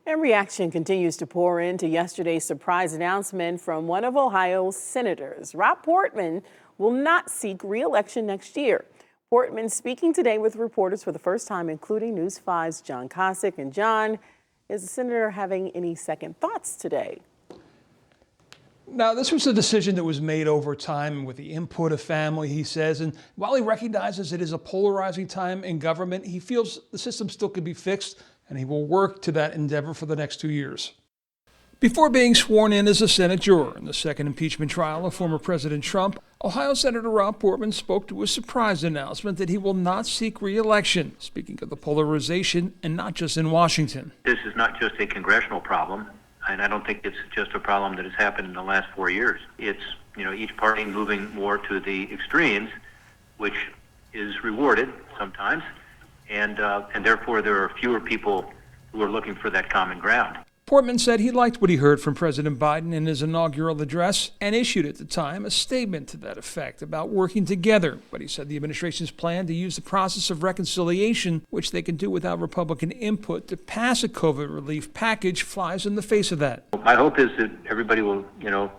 And reaction continues to pour into yesterday's surprise announcement from one of Ohio's senators. Rob Portman will not seek re-election next year. Portman speaking today with reporters for the first time, including News 5's John Kosick. And John, is the senator having any second thoughts today? Now, this was a decision that was made over time with the input of family, he says. And while he recognizes it is a polarizing time in government, he feels the system still could be fixed, and he will work to that endeavor for the next 2 years. Before being sworn in as a Senate juror in the second impeachment trial of former President Trump, Ohio Senator Rob Portman spoke to a surprise announcement that he will not seek re-election, speaking of the polarization, and not just in Washington. This is not just a congressional problem, and I don't think it's just a problem that has happened in the last 4 years. It's, each party moving more to the extremes, which is rewarded sometimes, and therefore there are fewer people who are looking for that common ground. Portman said he liked what he heard from President Biden in his inaugural address and issued at the time a statement to that effect about working together. But he said the administration's plan to use the process of reconciliation, which they can do without Republican input, to pass a COVID relief package flies in the face of that. My hope is that everybody will,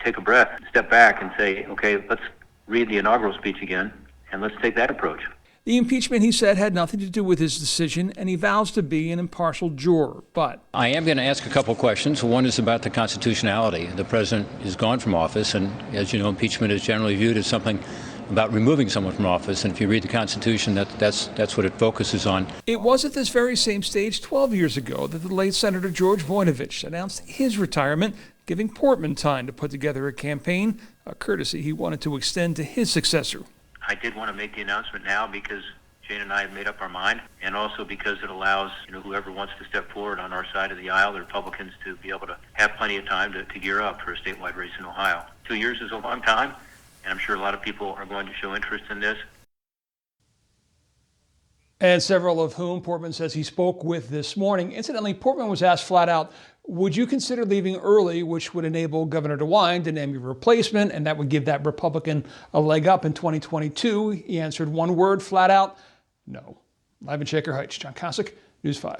take a breath, step back and say, okay, let's read the inaugural speech again and let's take that approach. The impeachment, he said, had nothing to do with his decision, and he vows to be an impartial juror. But I am going to ask a couple questions. One is about the constitutionality. The president is gone from office, and as you know, impeachment is generally viewed as something about removing someone from office. And if you read the Constitution, that's what it focuses on. It was at this very same stage 12 years ago that the late Senator George Voinovich announced his retirement, giving Portman time to put together a campaign, a courtesy he wanted to extend to his successor. I did want to make the announcement now because Jane and I have made up our mind, and also because it allows whoever wants to step forward on our side of the aisle, the Republicans, to be able to have plenty of time to gear up for a statewide race in Ohio. 2 years is a long time, and I'm sure a lot of people are going to show interest in this. And several of whom Portman says he spoke with this morning. Incidentally, Portman was asked flat out, would you consider leaving early, which would enable Governor DeWine to name your replacement, and that would give that Republican a leg up in 2022? He answered one word flat out, no. Live in Shaker Heights, John Kosick, News 5.